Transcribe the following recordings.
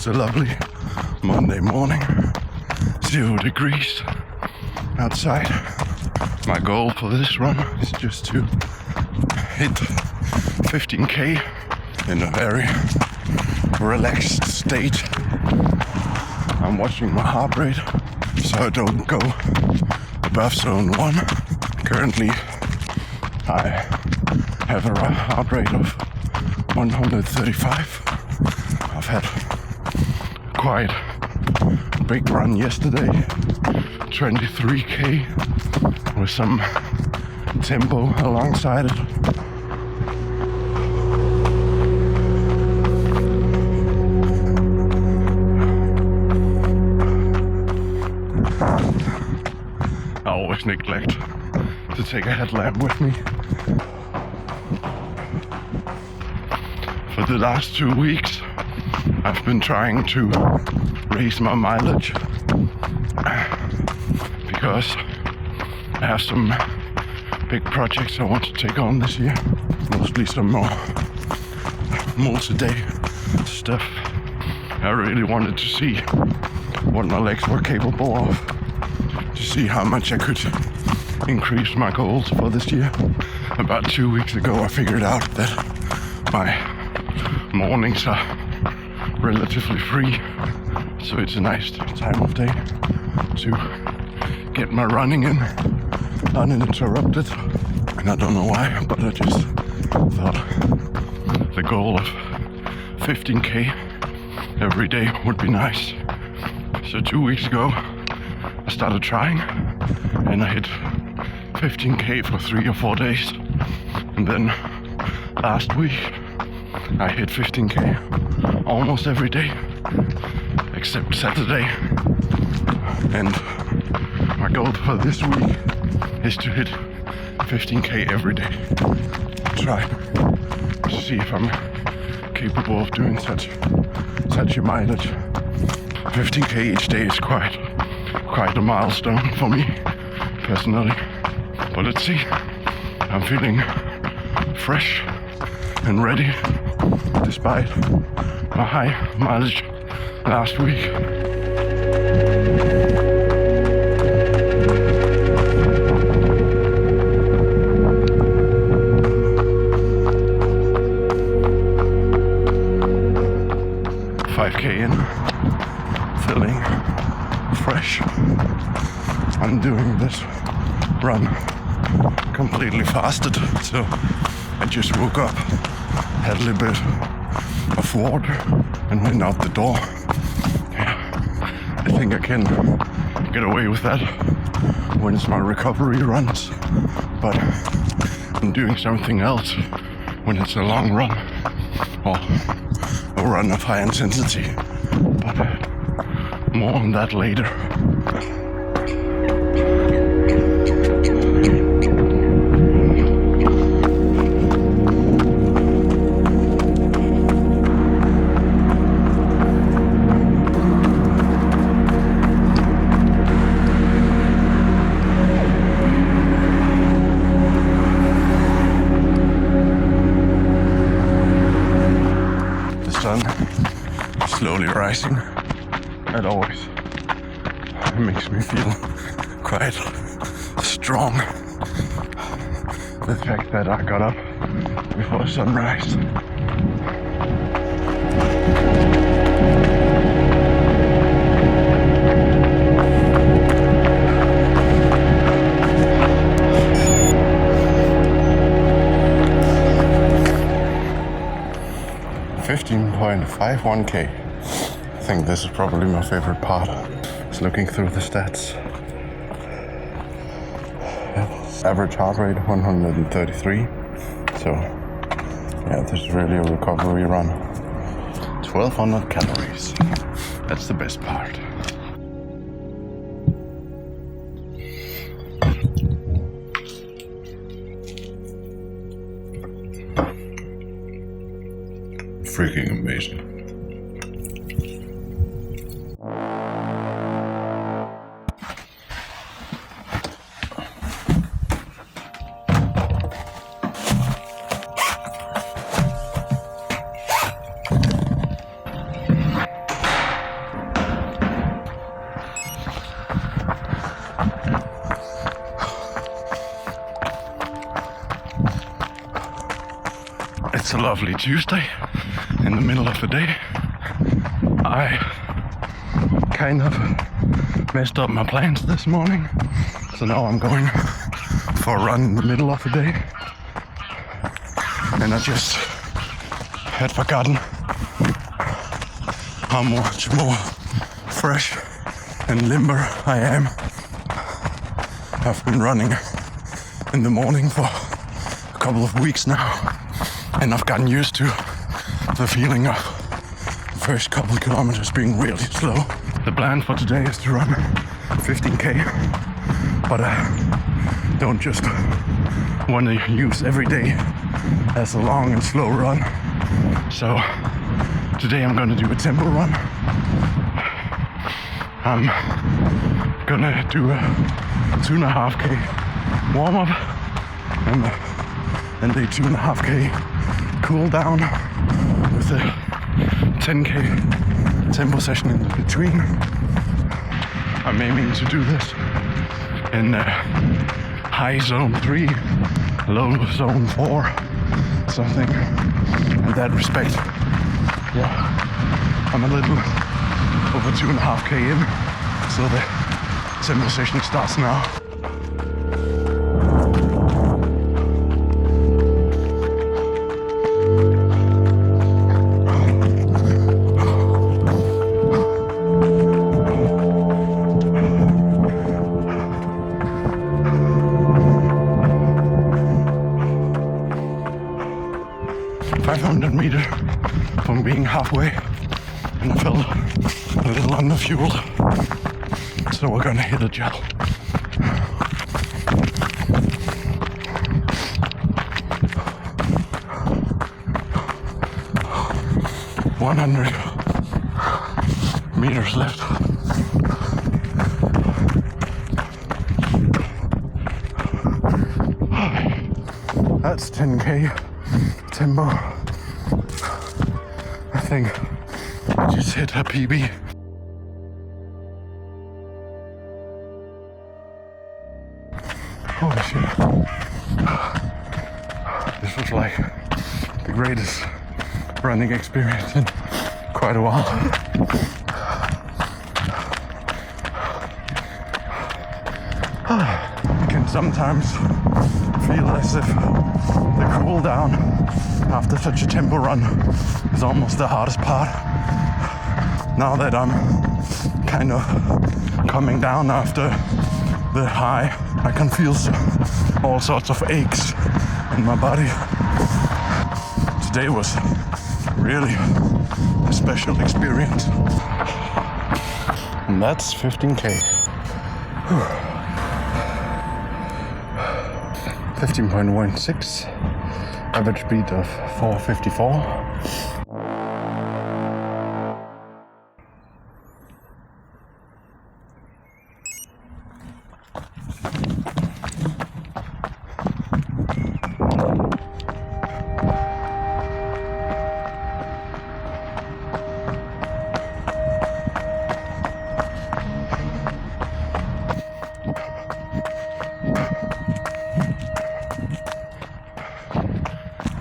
It's a lovely Monday morning, 0 degrees outside. My goal for this run is just to hit 15k in a very relaxed state. I'm watching my heart rate so I don't go above zone 1. Currently I have a heart rate of 135. I've had quite a big run yesterday, 23k with some tempo alongside it. I always neglect to take a headlamp with me. For the last 2 weeks, I've been trying to raise my mileage because I have some big projects I want to take on this year. Mostly some more multi-day stuff. I really wanted to see what my legs were capable of, to see how much I could increase my goals for this year. About 2 weeks ago, I figured out that my mornings are relatively free, so it's a nice time of day to get my running in uninterrupted. And I don't know why, but I just thought the goal of 15k every day would be nice. So 2 weeks ago I started trying and I hit 15k for 3 or 4 days, and then last week I hit 15k almost every day except Saturday. And my goal for this week is to hit 15k every day. Try to see if I'm capable of doing such a mileage. 15k each day is quite a milestone for me personally. But let's see. I'm feeling fresh and ready despite my high mileage last week. In, feeling fresh. I'm doing this run completely fasted, so I just woke up, had a little bit of water and went out the door. Yeah, I think I can get away with that when it's my recovery runs, but I'm doing something else when it's a long run or a run of high intensity. But more on that later. The sun slowly rising. It always makes me feel quite strong. The fact that I got up before sunrise. $15.51k. I think this is probably my favorite part. Just looking through the stats. Average heart rate 133. So yeah, this is really a recovery run. 1200 calories. That's the best part. Freaking amazing. It's a lovely Tuesday in the middle of the day. I kind of messed up my plans this morning, so now I'm going for a run in the middle of the day. And I just had forgotten how much more fresh and limber I am. I've been running in the morning for a couple of weeks now, and I've gotten used to the feeling of the first couple of kilometers being really slow. The plan for today is to run 15k, but I don't just want to use every day as a long and slow run. So today I'm gonna do a tempo run. I'm gonna do a 2.5k warm up and a 2.5k cool down with a 10k tempo session in between. I'm aiming to do this in high zone 3, low zone 4, something in that respect. Yeah, I'm a little over 2.5k in, so the tempo session starts now. From being halfway, and I felt a little underfueled, so we're gonna hit a gel. $100 meters left. That's 10k tempo. I think I just hit a PB. Holy shit. This was like the greatest running experience in quite a while. It can sometimes feel as if the cool down after such a tempo run is almost the hardest part. Now that I'm kind of coming down after the high, I can feel all sorts of aches in my body. Today was really a special experience. And that's 15k. 15.16, average speed of 4:54.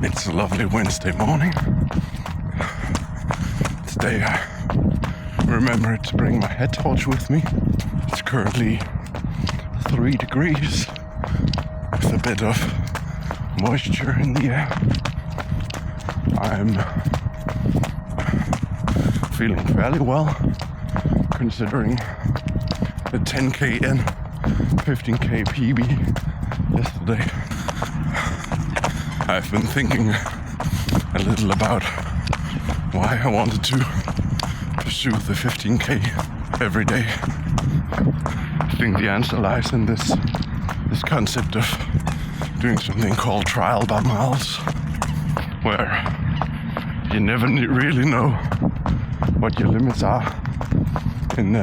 It's a lovely Wednesday morning. Today I remembered to bring my head torch with me. It's currently 3 degrees with a bit of moisture in the air. I'm feeling fairly well considering the 10k and 15k PB yesterday. I've been thinking a little about why I wanted to pursue the 15k every day. I think the answer lies in this concept of doing something called trial by miles, where you never really know what your limits are in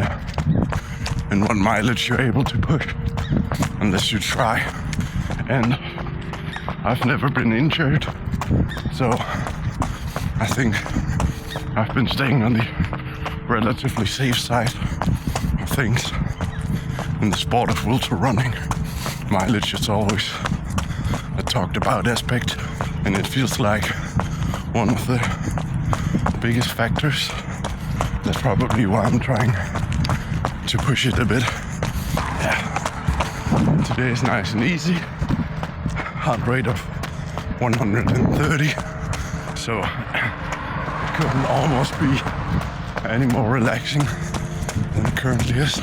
what mileage you're able to push unless you try. And I've never been injured, so I think I've been staying on the relatively safe side of things. In the sport of ultra running, mileage is always a talked about aspect, and it feels like one of the biggest factors. That's probably why I'm trying to push it a bit. Yeah. Today is nice and easy. Heart rate of 130. So it couldn't almost be any more relaxing than it currently is.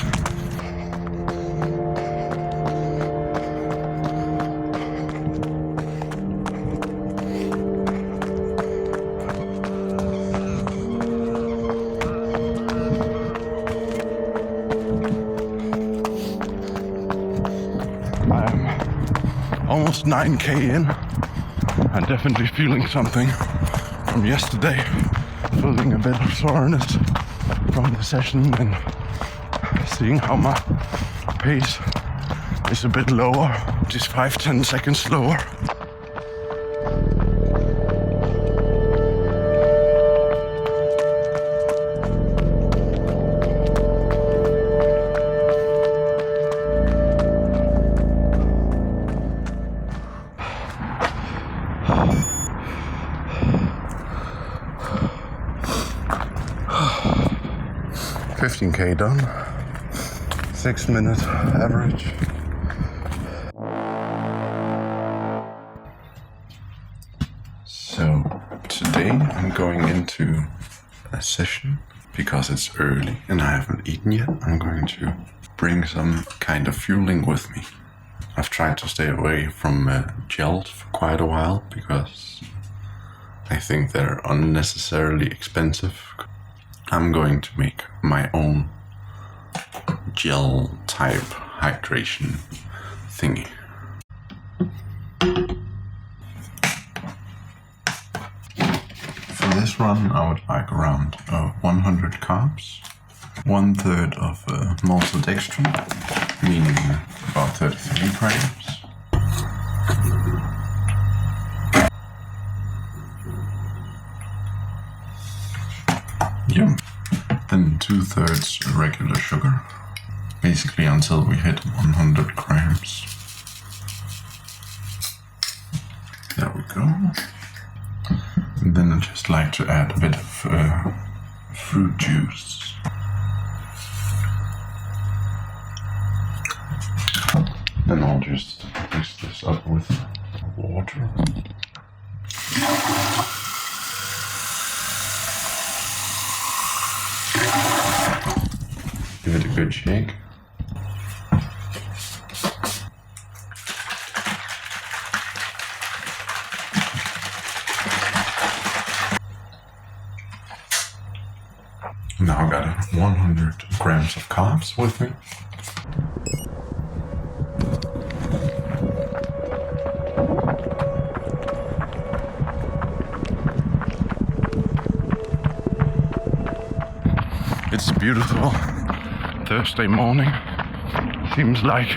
Almost 9k in. I'm definitely feeling something from yesterday. Feeling a bit of soreness from the session and seeing how my pace is a bit lower, just 5-10 seconds slower. $15K done, 6 minute average. So today I'm going into a session because it's early and I haven't eaten yet. I'm going to bring some kind of fueling with me. I've tried to stay away from gels for quite a while because I think they're unnecessarily expensive. I'm going to make my own gel type hydration thingy. For this run I would like around 100 carbs, 1/3 of maltodextrin, meaning about 33 grams. Yum. Then 2/3 regular sugar, basically until we hit 100 grams. There we go. And then I just like to add a bit of fruit juice. Then I'll just mix this up with water. Give it a good shake. Now I got 100 grams of carbs with me. It's beautiful Thursday morning. Seems like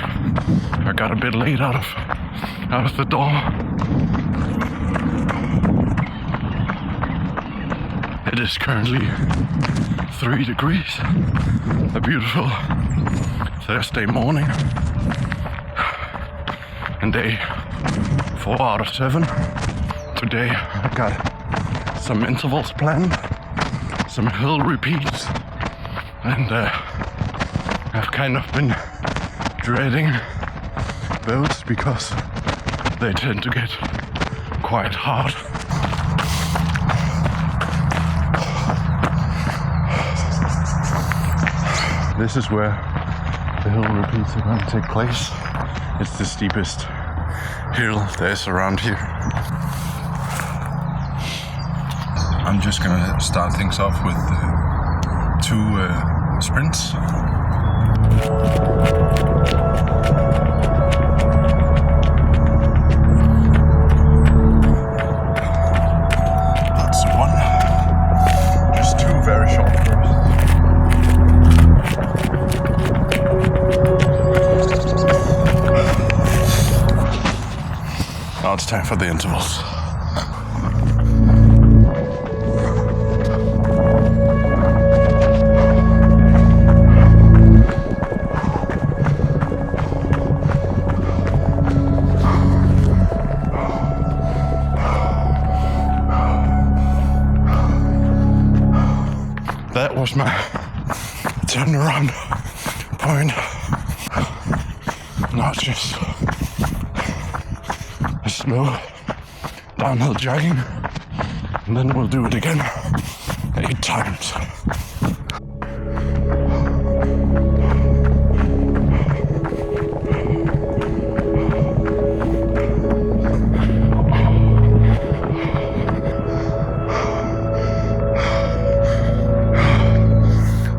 I got a bit late out of the door. It is currently 3 degrees. A beautiful Thursday morning. And day 4 out of 7. Today I got some intervals planned, some hill repeats, and I've kind of been dreading those because they tend to get quite hard. This is where the hill repeats are going to take place. It's the steepest hill there is around here. I'm just gonna start things off with 2 sprints. That's 1. Just 2 very short bursts. Now it's time for the intervals. was my turnaround point. Not just a slow downhill jogging, and then we'll do it again 8 times.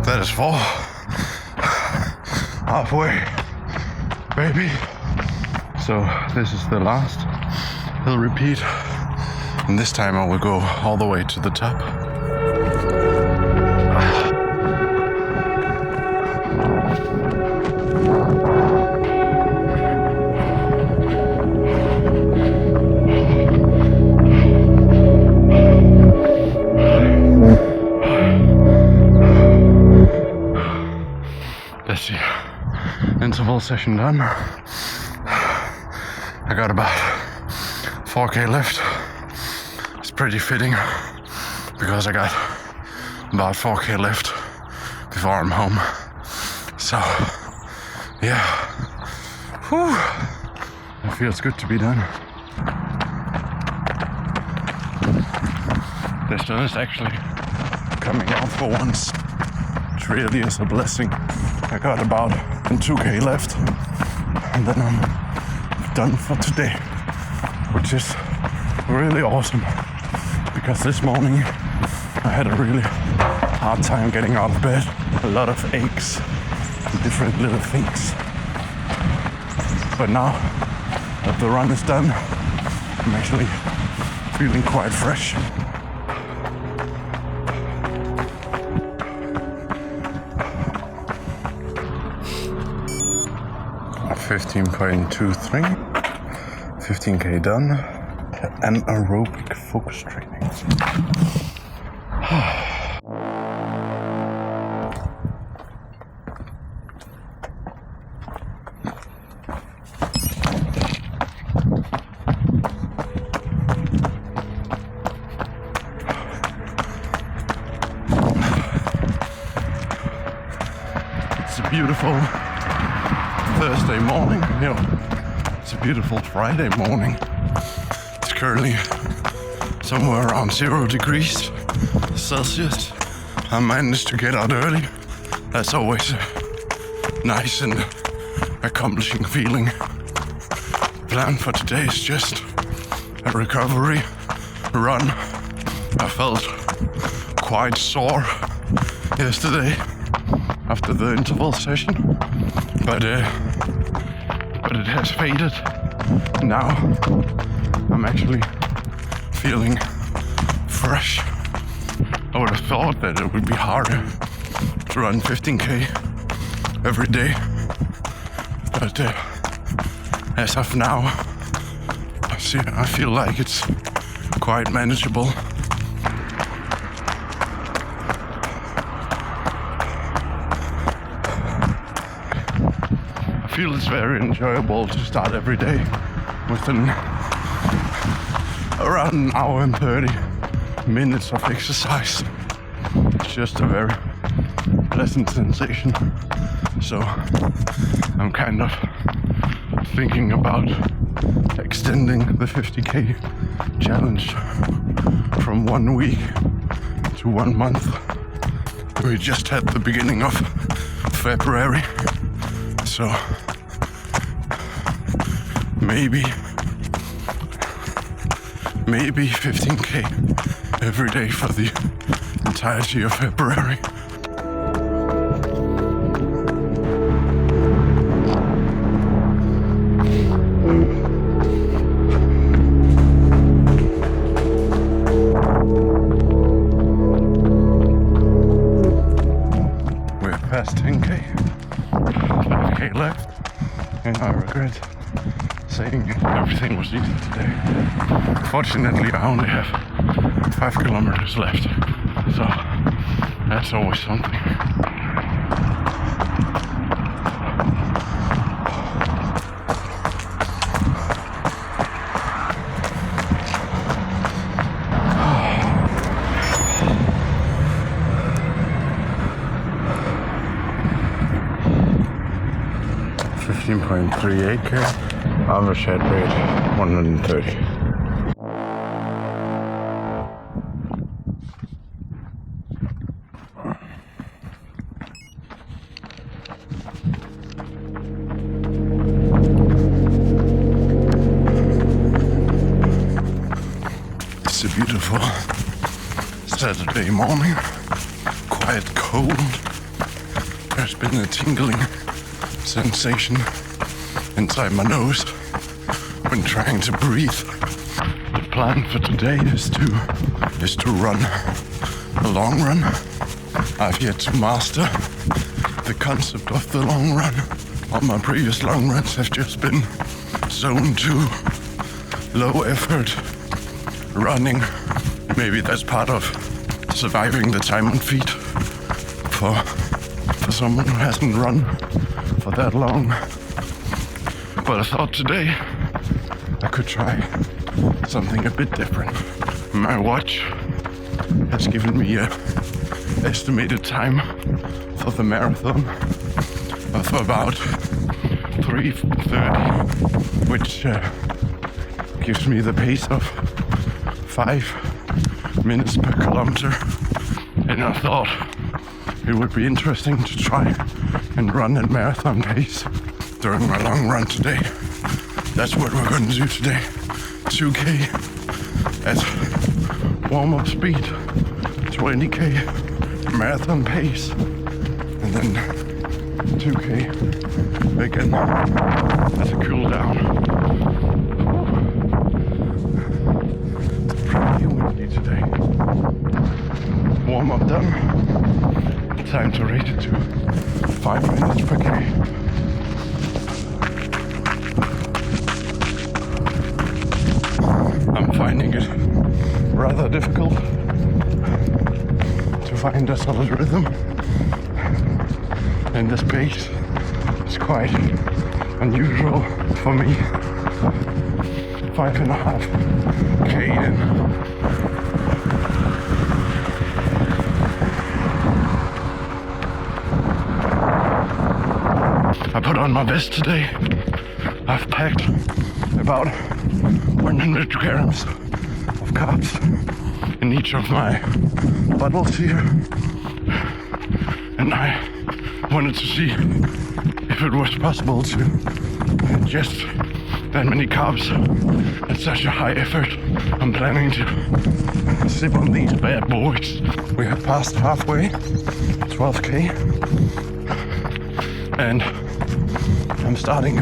That is 4. Halfway, baby. So this is the last hill repeat, and this time I will go all the way to the top. That's the interval session done. I got about 4K left. It's pretty fitting because I got about 4K left before I'm home. So, yeah. Whew. It feels good to be done. This one is actually coming out for once. It really is a blessing. I got about 2K left, and then I'm done for today, which is really awesome, because this morning I had a really hard time getting out of bed. A lot of aches and different little things. But now that the run is done, I'm actually feeling quite fresh. 15.23, 15K done, anaerobic focus training. It's a beautiful Thursday morning. No, it's a beautiful Friday morning. It's currently somewhere around 0 degrees Celsius. I managed to get out early. That's always a nice and accomplishing feeling. Plan for today is just a recovery run. I felt quite sore yesterday after the interval session, but it has faded. Now I'm actually feeling fresh. I would have thought that it would be harder to run 15K every day, but as of now, I feel like it's quite manageable. I feel it's very enjoyable to start every day with around an hour and 30 minutes of exercise. It's just a very pleasant sensation. So I'm kind of thinking about extending the 50K challenge from 1 week to 1 month. We just had the beginning of February, so maybe 15K every day for the entirety of February. We're past 10K, 5K left, and I regret saying everything was easy today. Fortunately, I only have 5 kilometers left, so that's always something. 18.38k. Average head rate 130. It's a beautiful Saturday morning, quite cold. There's been a tingling sensation inside my nose when trying to breathe. The plan for today is to run a long run. I've yet to master the concept of the long run. All my previous long runs have just been zone 2, low effort running. Maybe that's part of surviving the time on feet for someone who hasn't run for that long. But I thought today I could try something a bit different. My watch has given me an estimated time for the marathon of about 3:30, which gives me the pace of 5 minutes per kilometer. And I thought it would be interesting to try and run at marathon pace during my long run today. That's what we're going to do today. 2K at warm-up speed, 20K marathon pace, and then 2K again as a cool down. It's pretty windy today. Warm-up done. Time to raise it to 5 minutes per K. I'm finding it rather difficult to find a solid rhythm, and this pace is quite unusual for me. 5.5K in. I put on my vest today. I've packed about 100 grams of carbs in each of my bottles here. And I wanted to see if it was possible to ingest that many carbs at such a high effort. I'm planning to sip on these bad boys. We have passed halfway, 12K. And I'm starting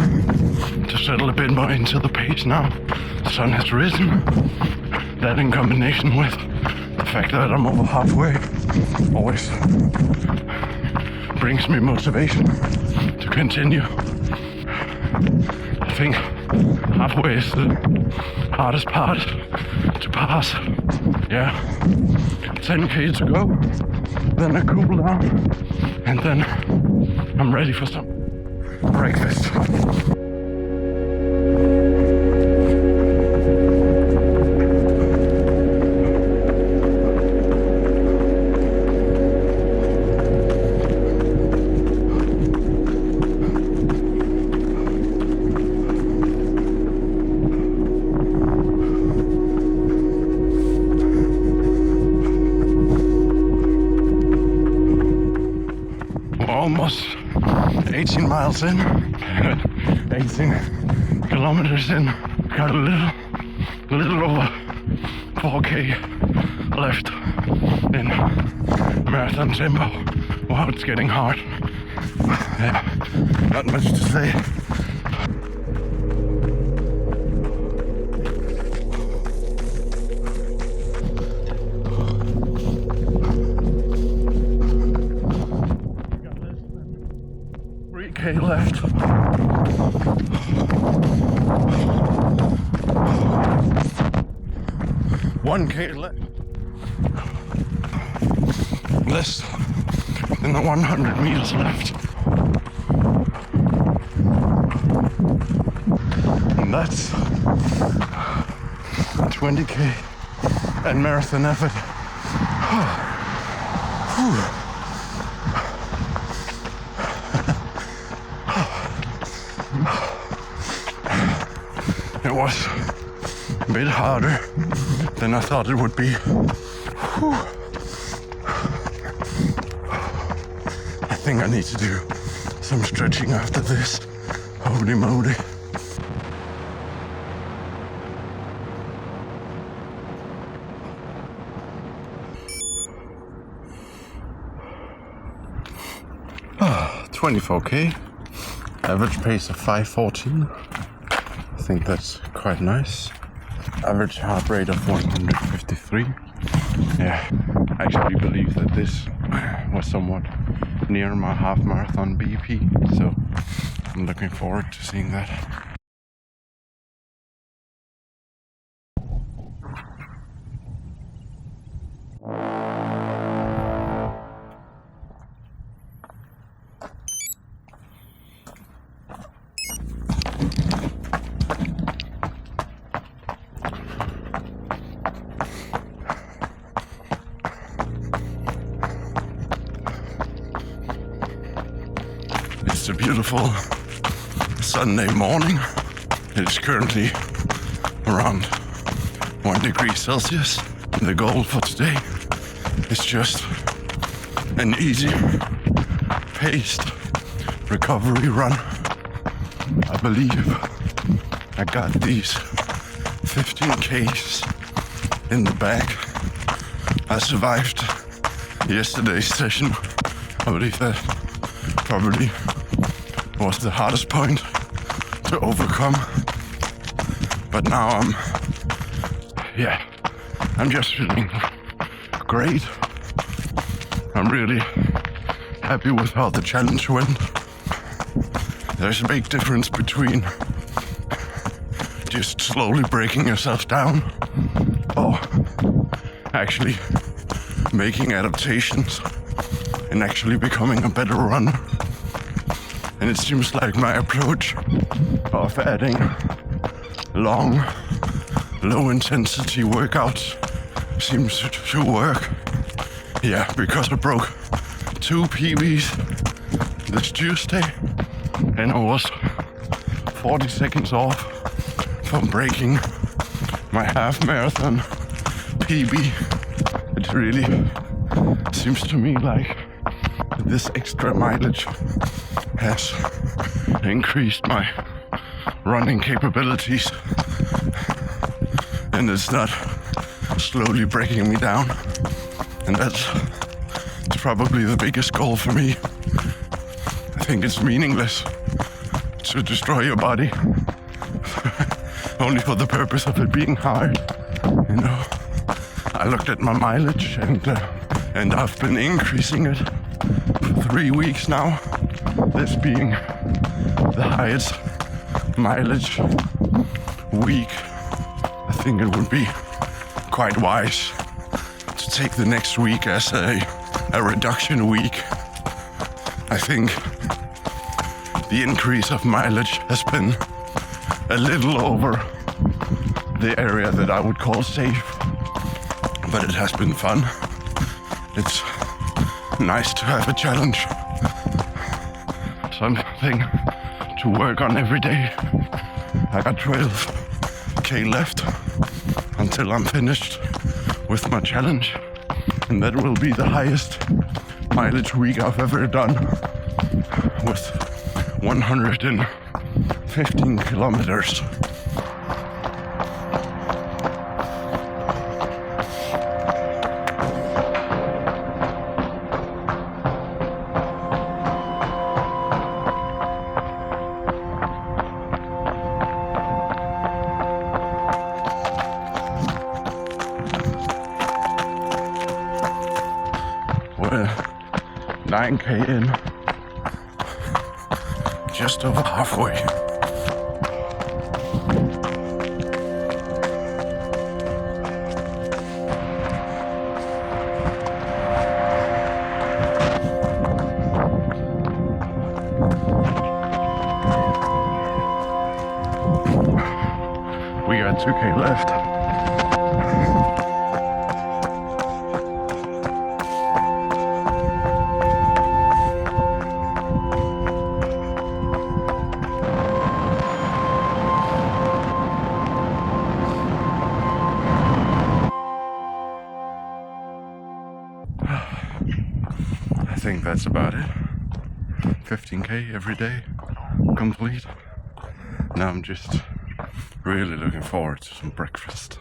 to settle a bit more into the pace now. The sun has risen. That in combination with the fact that I'm over halfway always brings me motivation to continue. I think halfway is the hardest part to pass. Yeah, 10K to go, then a cool down, and then I'm ready for some breakfast. Almost 18 miles in, 18 kilometers in, got a little over 4K left in marathon tempo. Wow, it's getting hard. Yeah, not much to say. Left. 1K left. Less than the 100 meters left. And that's 20K at marathon effort. was a bit harder than I thought it would be. Whew. I think I need to do some stretching after this. Holy moly. Ah, 24k. Average pace of 5:14. I think that's quite nice. Average heart rate of 153. Yeah, I actually believe that this was somewhat near my half marathon BP, so I'm looking forward to seeing that. It's a beautiful Sunday morning. It's currently around 1 degree Celsius. The goal for today is just an easy paced recovery run. I believe I got these 15Ks in the bag. I survived yesterday's session. I believe that probably was the hardest point to overcome. But now I'm just feeling great. I'm really happy with how the challenge went. There's a big difference between just slowly breaking yourself down or actually making adaptations and actually becoming a better runner. And it seems like my approach of adding long, low-intensity workouts seems to work. Yeah, because I broke 2 PBs this Tuesday, and I was 40 seconds off from breaking my half marathon PB. It really seems to me like this extra mileage has increased my running capabilities, and it's not slowly breaking me down. And that's probably the biggest goal for me. I think it's meaningless to destroy your body only for the purpose of it being hard. You know, I looked at my mileage and I've been increasing it for 3 weeks now. This being the highest mileage week. I think it would be quite wise to take the next week as a reduction week. I think the increase of mileage has been a little over the area that I would call safe, but it has been fun. It's nice to have a challenge, something to work on every day. I got 12K left until I'm finished with my challenge, and that will be the highest mileage week I've ever done, with 115 kilometers. We're 9K in, just over halfway. We got 2K left. think that's about it. 15K every day, complete. Now I'm just really looking forward to some breakfast.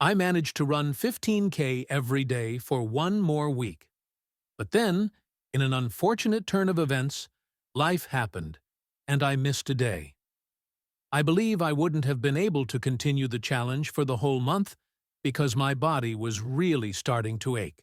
I managed to run 15K every day for one more week. But then, in an unfortunate turn of events, life happened, and I missed a day. I believe I wouldn't have been able to continue the challenge for the whole month because my body was really starting to ache.